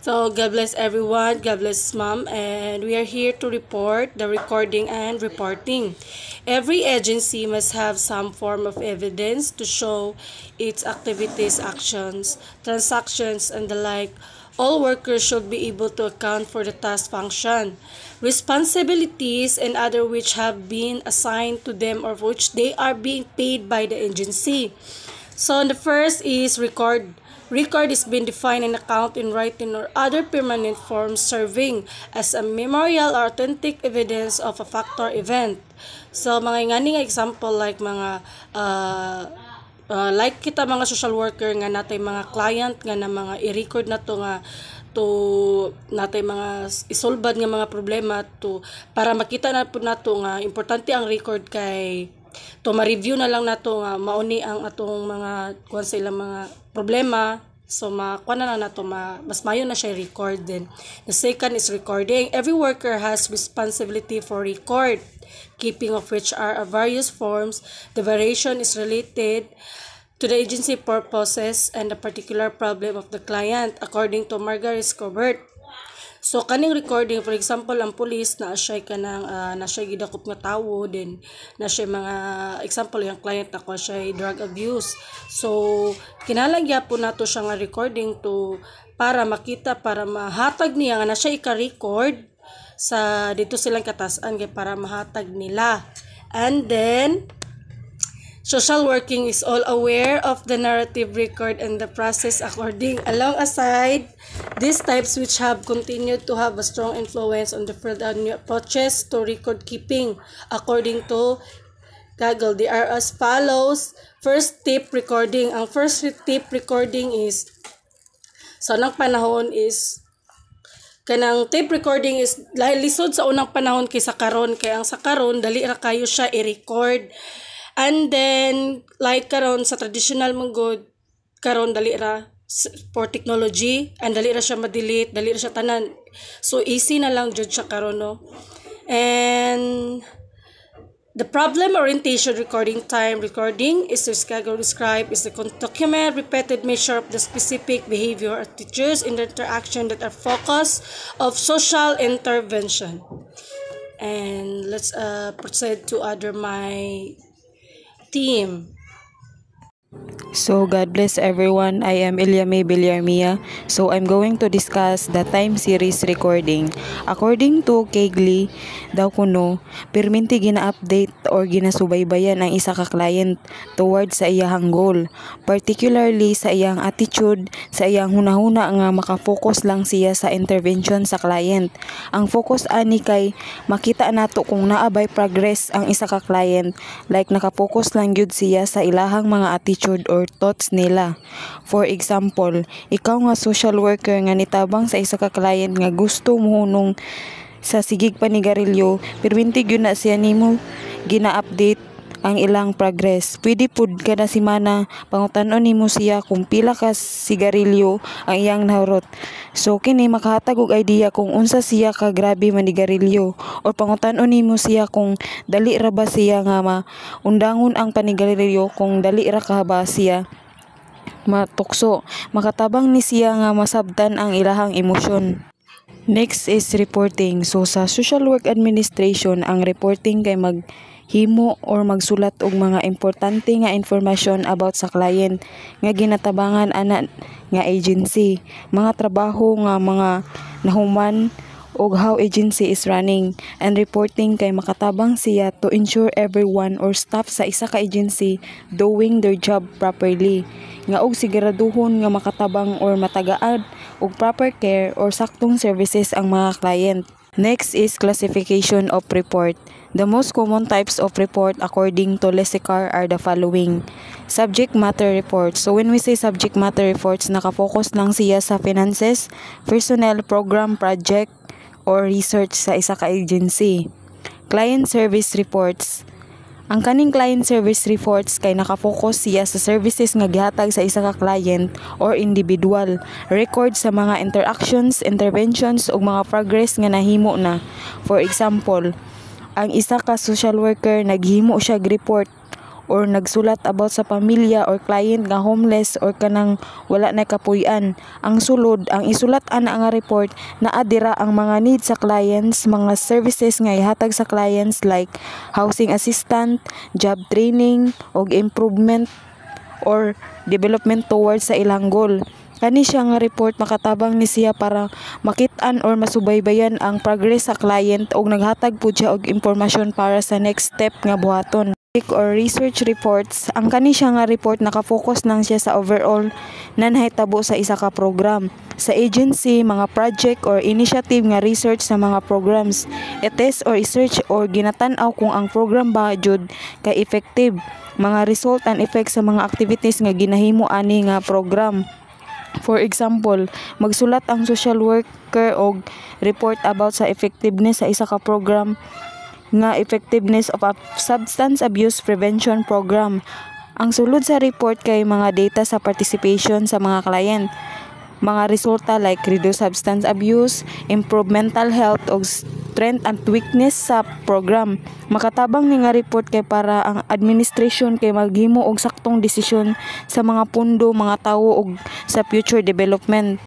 So, God bless everyone. God bless ma'am. And we are here to report the recording and reporting. Every agency must have some form of evidence to show its activities, actions, transactions, and the like. All workers should be able to account for the task function, responsibilities, and other which have been assigned to them or which they are being paid by the agency. So, the first is record. Record is being defined an account in writing or other permanent form serving as a memorial or authentic evidence of a fact or event. So, mga nga example like mga like kita mga social worker nga natay mga client nga na mga i-record na to nga to natay mga isolbad nga mga problema to para makita na po nato nga importante ang record kay to ma-review na lang nato nga mauni ang atong mga kuan sa ilang mga problema. So, makuha na nato mas mayo na siya record din. The second is recording. Every worker has responsibility for record, keeping of which are various forms. The variation is related to the agency purposes and the particular problem of the client, according to Margaret Scobert. So, kaning recording, for example, ang police na siya kanang na siya gidakop nga tawo din na siya mga example yung client ako siya drug abuse. So, kinalagya po nato siya nga recording to para makita, para mahatag niya nga na siya ika-record sa dito silang katasan kay para mahatag nila. And then social working is all aware of the narrative record and the process according along aside these types which have continued to have a strong influence on the further new approaches to record keeping according to Kaggle. They are as follows. First, tape recording. Ang first tape recording is sa unang panahon is kanang tape recording is lisod sa unang panahon kaysa karon kay ang sa karon dali ra kayo siya i-record. And then, like karon sa traditional mong good, karon dali ra for technology, and dali ra siya ma-delete, dali ra siya tanan. So, easy na lang jud siya karon, no? And the problem orientation recording time recording is the schedule described is the document repeated measure of the specific behavior of teachers in the interaction that are focus of social intervention. And let's proceed to other my team. So, God bless everyone. I am Ilyame Villarmia. So, I'm going to discuss the time series recording. According to Kegli, daw kuno, perminti gina-update or ginasubaybayan ang isa ka client towards sa iyang goal. Particularly sa iyang attitude, sa iyang hunahuna nga makafocus lang siya sa intervention sa client. Ang focus ani kay makita nato kung naabay progress ang isa ka client, like nakafocus lang gyud siya sa ilahang mga attitude or thoughts nila. For example, ikaw nga social worker nga nitabang sa isa ka client nga gusto mohunong sa sigig panigarilyo, perminti gyud na siya nimo gina-update ang ilang progress. Pwede pud kada semana pangutan-on nimo siya kung pila ka sigarilyo ang iyang nahurot. So kini makahatag og idea kung unsa siya ka grabe manigarilyo or pangutan-on nimo siya kung dali ra ba siya nga maundangon ang panigarilyo, kung dali ra ka ba siya matukso, makatabang ni siya nga masabtan ang ilahang emosyon. Next is reporting. So sa social work administration, ang reporting kay maghimo or magsulat og mga importante nga information about sa client nga ginatabangan ana nga agency, mga trabaho nga mga nahuman og how agency is running. And reporting kay makatabang siya to ensure everyone or staff sa isa ka agency doing their job properly, nga og siguraduhon nga makatabang or matagaad og proper care or saktong services ang mga client. Next is classification of report. The most common types of report according to Lesicar are the following. Subject matter reports. So when we say subject matter reports, nakafocus lang siya sa finances, personnel, program, project, or research sa isa ka agency. Client service reports. Ang kaning client service reports kay nakafocus siya sa services nga gihatag sa isa ka client or individual, record sa mga interactions, interventions ug mga progress nga nahimo na. For example, ang isa ka social worker naghimo siya report or nagsulat about sa pamilya or client nga homeless or kanang wala na kapuy-an. Ang sulod, ang isulat-an nga report naa dira ang mga needs sa clients, mga services nga ihatag sa clients like housing assistant, job training og improvement or development towards sa ilang goal. Kani siya nga report makatabang ni siya para makit-an or masubaybayan ang progress sa client og naghatag pud siya og impormasyon para sa next step nga buhaton. Or research reports, ang kani siya nga report nakafocus lang siya sa overall na nahitabo sa isa ka program. Sa agency, mga project or initiative nga research sa mga programs. I-test or research or ginatan-aw kung ang program ba jud kay effective. Mga result and effects sa mga activities nga ginahimo ani nga program. For example, magsulat ang social worker og report about sa effectiveness sa isa ka program nga effectiveness of a substance abuse prevention program. Ang sulod sa report kay mga data sa participation sa mga client. Mga resulta like reduce substance abuse, improve mental health og strength and weakness sa program. Makatabang ni nga report kay para ang administration kay maghimo og saktong desisyon sa mga pundo, mga tawo og sa future development.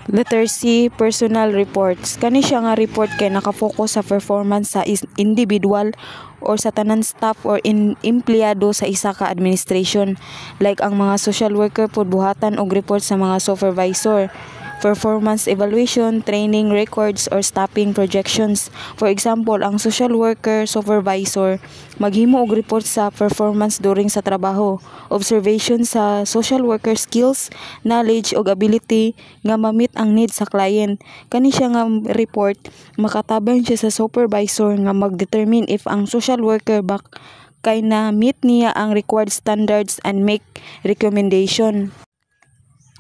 Letter C, personal reports. Kani siya nga report kay nakafocus sa performance sa individual or sa tanan staff or empleyado sa isa ka administration. Like ang mga social worker pod buhatan og report sa mga supervisor. Performance evaluation, training records or staffing projections. For example, ang social worker supervisor maghimo og report sa performance during sa trabaho, observation sa social worker skills, knowledge ug ability nga ma-meet ang needs sa client. Kani siya nga report makatabang siya sa supervisor nga mag-determine if ang social worker ba kay na meet niya ang required standards and make recommendation.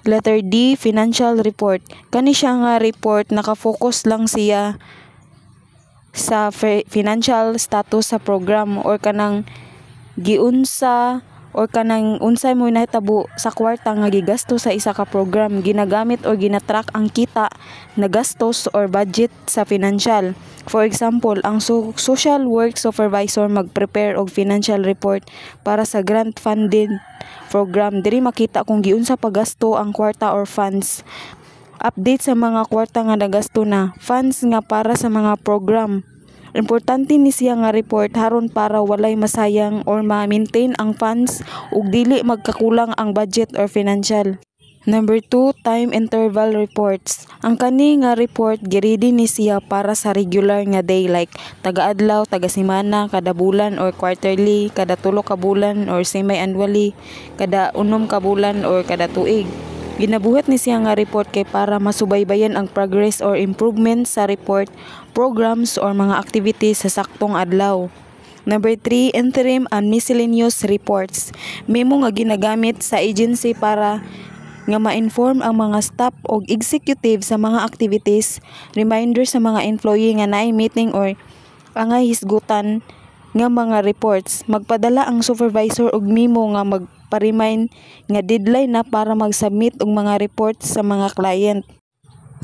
Letter D, financial report. Kani siya nga report nakafocus lang siya sa financial status sa program or kanang giunsa or kanang unsay mo nahitabo sa kwarta nga gigasto sa isa ka program, ginagamit or ginatrack ang kita na gastos or budget sa financial. For example, ang social work supervisor mag-prepare og financial report para sa grant funded program. Diri makita kung giunsa paggasto ang kwarta or funds. Update sa mga kwarta nga nagasto na, funds nga para sa mga program. Importante ni siya nga report haron para walay masayang or ma-maintain ang funds ug dili magkakulang ang budget or financial. Number 2, time interval reports. Ang kani nga report giredi ni siya para sa regular nga day like taga-adlaw, taga-semana, kada bulan or quarterly, kada 3 ka bulan or semi-annually, kada 6 ka bulan or kada tuig. Ginabuhat ni siya nga report kay para masubaybayan ang progress or improvement sa report, programs or mga activities sa saktong adlaw. Number 3, interim and miscellaneous reports. Memo nga ginagamit sa agency para nga ma-inform ang mga staff o executive sa mga activities, reminder sa mga employee nga naay meeting or angay hisgutan nga mga reports. Magpadala ang supervisor og memo nga magpa-remind nga deadline na para mag-submit og mga reports sa mga client.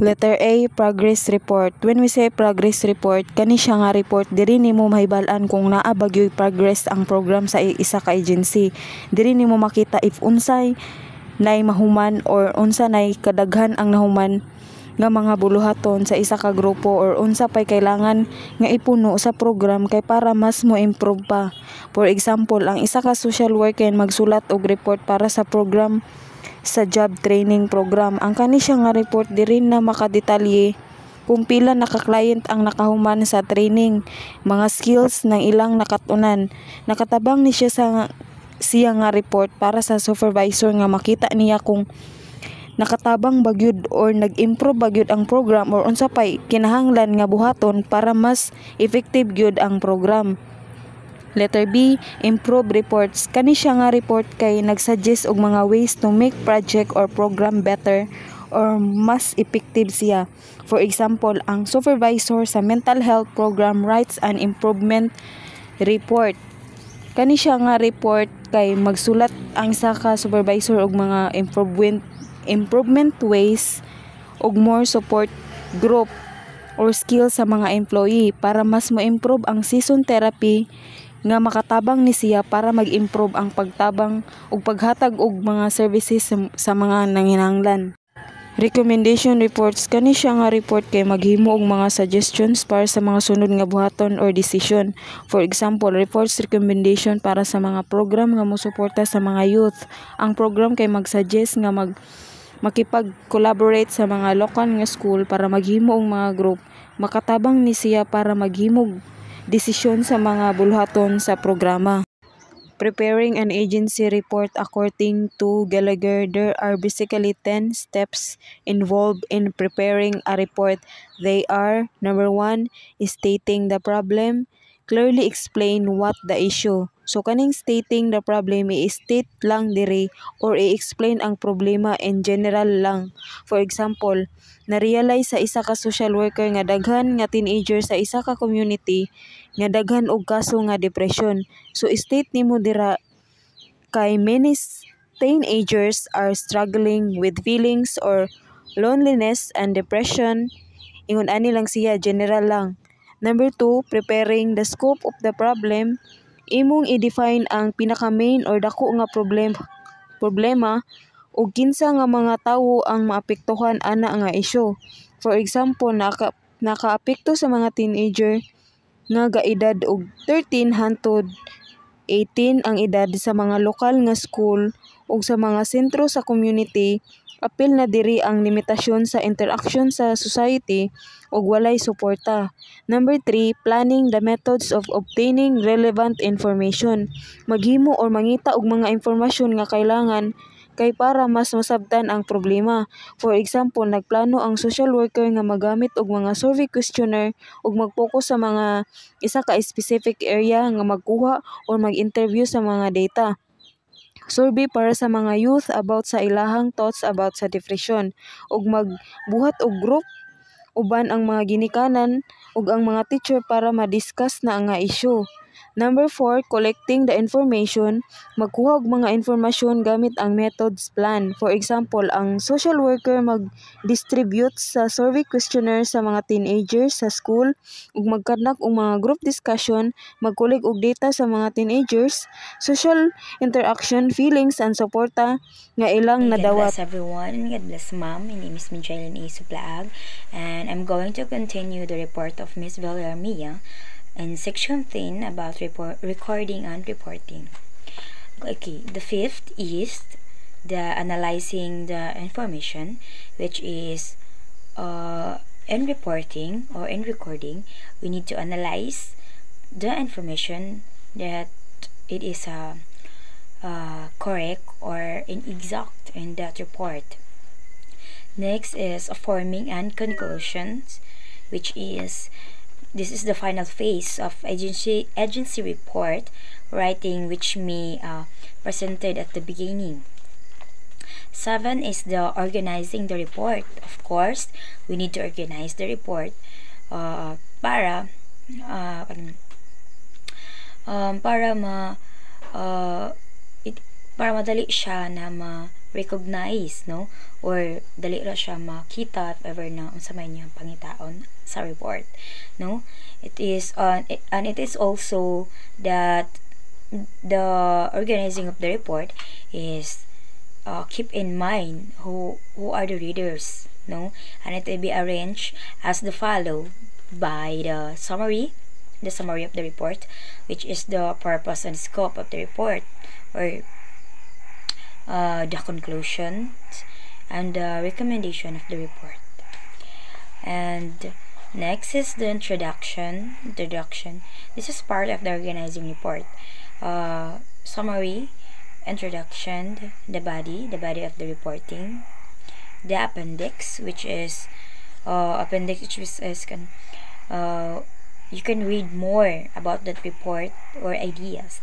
Letter A, progress report. When we say progress report, kani siya nga report diri nimo mahibal-an kung naa bagyoy progress ang program sa isa ka agency. Diri nimo makita if unsay nay mahuman or unsa nay kadaghan ang nahuman nga mga buluhaton sa isa ka grupo or unsa pay kailangan nga ipuno sa program kay para mas mo improve pa. For example, ang isa ka social worker magsulat og report para sa program sa job training program. Ang kani siya nga report diri na makadetalye kung pila naka-client ang nakahuman sa training, mga skills ng ilang nakatunan. Nakatabang ni siya nga report para sa supervisor nga makita niya kung nakatabang bagyud or nag-improve bagyud ang program or unsa pay kinahanglan nga buhaton para mas effective gyud ang program. Letter B, improve reports. Kani siya nga report kay nagsuggest og mga ways to make project or program better or mas effective siya. For example, ang supervisor sa mental health program writes an improvement report. Kani siya nga report kay magsulat ang isa ka supervisor og mga improvement ways og more support group or skills sa mga employee para mas mo-improve ang season therapy nga makatabang ni siya para mag-improve ang pagtabang ug paghatag og mga services sa mga nanginahanglan. Recommendation reports kani siya nga report kay maghimo og mga suggestions para sa mga sunod nga buhaton or decision. For example, reports recommendation para sa mga program nga mosuporta sa mga youth. Ang program kay mag-suggest nga makipag-collaborate sa mga local nga school para maghimo og mga group. Makatabang ni siya para maghimo desisyon sa mga bulhaton sa programa. Preparing an agency report according to Gallagher, there are basically 10 steps involved in preparing a report. They are: number 1, stating the problem. Clearly explain what the issue. So kaning stating the problem, i-state lang diri or i-explain ang problema in general lang. For example, na-realize sa isa ka social worker nga daghan nga teenager sa isa ka community nga daghan og kaso nga depression. So state nimo dira kay many teenagers are struggling with feelings or loneliness and depression. Ingon ani lang siya, general lang. Number 2, preparing the scope of the problem. Imong i-define ang pinaka-main or dako nga problema ug kinsa nga mga tawo ang maapektuhan ana nga issue. For example, nakaapekto sa mga teenager nga gaedad og 13 hangtod 18 ang edad sa mga lokal nga school ug sa mga sentro sa community. Apil na diri ang limitasyon sa interaction sa society ug walay suporta. Number 3, planning the methods of obtaining relevant information. Maghimo or mangita og mga impormasyon nga kailangan kay para mas masabtan ang problema. For example, nagplano ang social worker nga magamit og mga survey questionnaire ug mag-focus sa mga isa ka specific area nga magkuha or mag-interview sa mga data. Survey para sa mga youth about sa ilahang thoughts about sa depression ug magbuhat og group uban ang mga ginikanan ug ang mga teacher para ma-discuss na nga issue. Number 4, collecting the information. Magkuha og mga informasyon gamit ang methods plan. For example, ang social worker mag-distribute sa survey questionnaire sa mga teenagers sa school ug magkanak og mga group discussion, magkulig og data sa mga teenagers, social interaction, feelings and suporta nga ilang nadawat. God bless everyone and God bless ma'am. My name is Mijailin A. Suplaag and I'm going to continue the report of Miss Villarmia in section 10 about recording and reporting. Okay, the fifth is the analyzing the information, which is in reporting or in recording, we need to analyze the information that it is correct or inexact in that report. Next is forming and conclusions, which is this is the final phase of agency report writing, which may presented at the beginning. 7 is the organizing the report. Of course, we need to organize the report para madali siya na ma-recognize, no, or dali ra siya makita if ever na unsa may niyang pangitaon sa report, no. It is and it is also that the organizing of the report is keep in mind who are the readers, no, and it will be arranged as the follow by the summary of the report, which is the purpose and scope of the report, or the conclusions and the recommendation of the report. And next is the introduction. This is part of the organizing report. Summary, introduction, the body of the reporting, the appendix, which is you can read more about that report or ideas.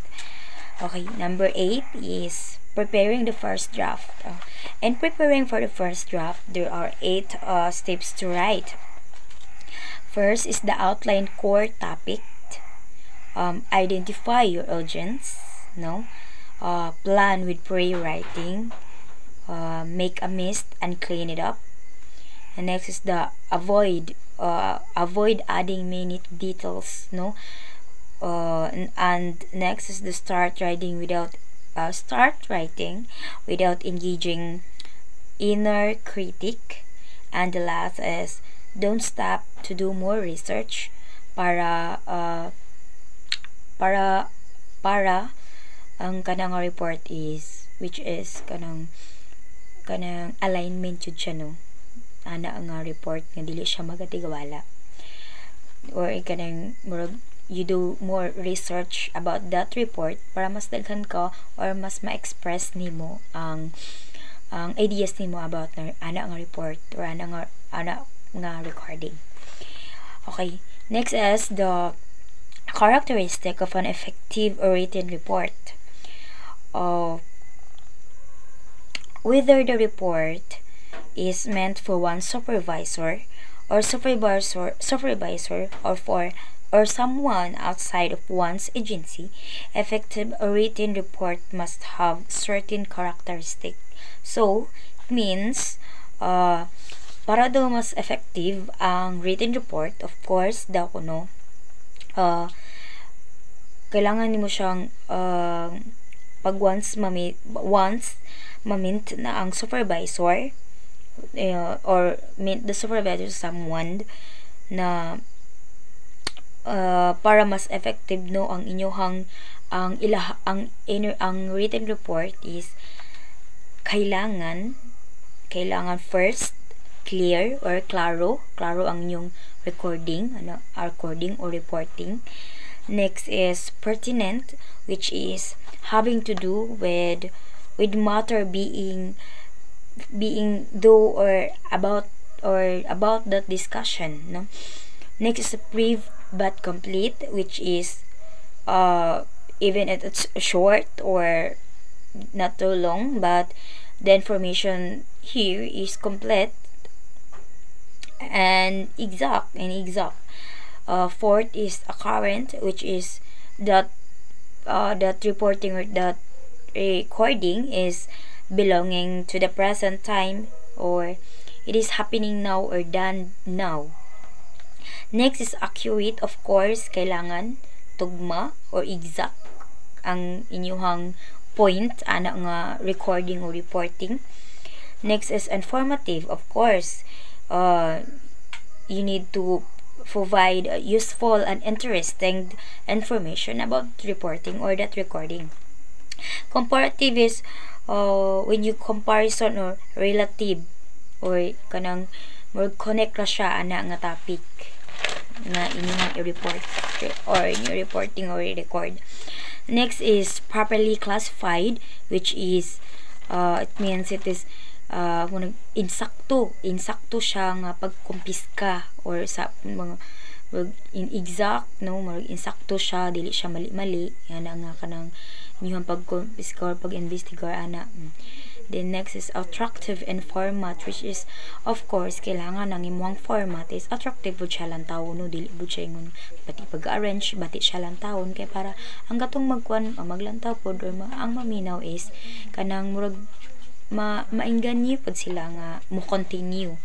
Okay, number 8 is preparing the first draft. And preparing for the first draft, there are 8 steps to write. First is the outline core topic. Identify your audience, no. Plan with pre-writing. Make a mist and clean it up. And next is the avoid adding many details, no. And next is the start writing without engaging inner critic. And the last is don't stop to do more research para para ang kanang report is, which is kanang alignment jud siya, no, ana nga report nga dili siya magatigawala, or kanang you do more research about that report para mas daghan ka or mas ma-express nimo ang ideas nimo about ana nga report or ana nga recording. Okay, next is the characteristic of an effective written report. Whether the report is meant for one supervisor or someone outside of one's agency, effective written report must have certain characteristics. So, it means para daw mas effective ang written report, of course daw kuno kailangan nimo siyang pag once mamint na ang supervisor or meet the supervisor someone na para mas effective, no, ang inyohang ang written report is kailangan first clear or klaro ang inyong recording or reporting. Next is pertinent, which is having to do with matter being do or about that discussion, no. Next is brief but complete, which is even if it's short or not too long, but the information here is complete and exact. Fourth is a current, which is that reporting or that recording is belonging to the present time, or it is happening now or done now. Next is accurate, of course, kailangan tugma or exact ang inyuhang point ana nga recording or reporting. Next is informative, of course, you need to provide useful and interesting information about reporting or that recording. Comparative is when you comparison or relative or kanang mag-connect ra siya ana nga topic na inyong i-report or inyong reporting or i-record. Next is properly classified, which is it means it is insakto siya nga pagkumpiska or sa mga inexact, no, insakto siya, dili siya mali-mali, yan nga kanang inyong pagkumpiska or pag-investigar ana. Then next is attractive and format, which is of course kailangan ang imong format is attractive po siya lang taon, no, dili po siya ingon pati pag-arrange bati siya lang taon kay para ang gatong maglantaw pod or ang maminaw is kanang murag maingganyo pod sila nga mo continue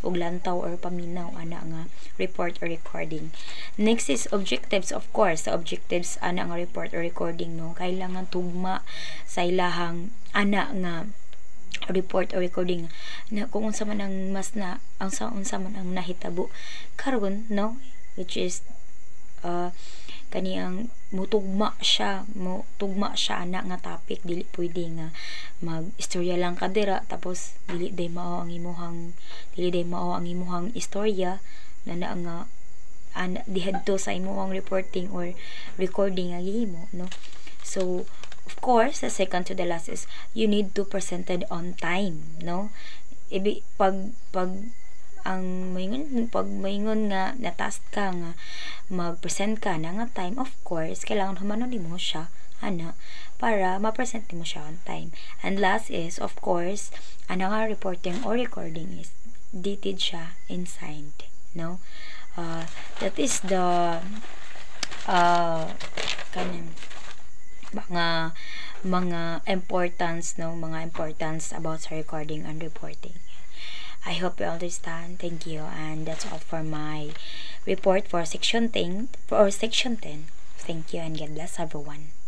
og lantaw or paminaw ana nga report or recording. Next is objectives, of course the objectives ana nga report or recording, no, kailangan tugma sa ilahang ana nga report or recording na kung unsa man ang mas na unsa man ang nahitabo karon, no, which is kaniyang mutugma siya ana nga topic, dili pwede nga mag-istorya lang kadira tapos dili day mao ang imuhang istorya na nga dihadto sa imuhang reporting or recording nga gihimo, no. So of course the second to the last is you need to present it on time, no. Pag maingon nga na-task ka nga mag-present ka na nga time, of course kailangan humanon mo siya ana para ma-present mo siya on time. And last is of course ana nga reporting or recording is dated siya and signed, no. That is the kanang mga importance, no, mga importance about sa recording and reporting. I hope you understand. Thank you, and that's all for my report for section 10. Thank you and God bless everyone.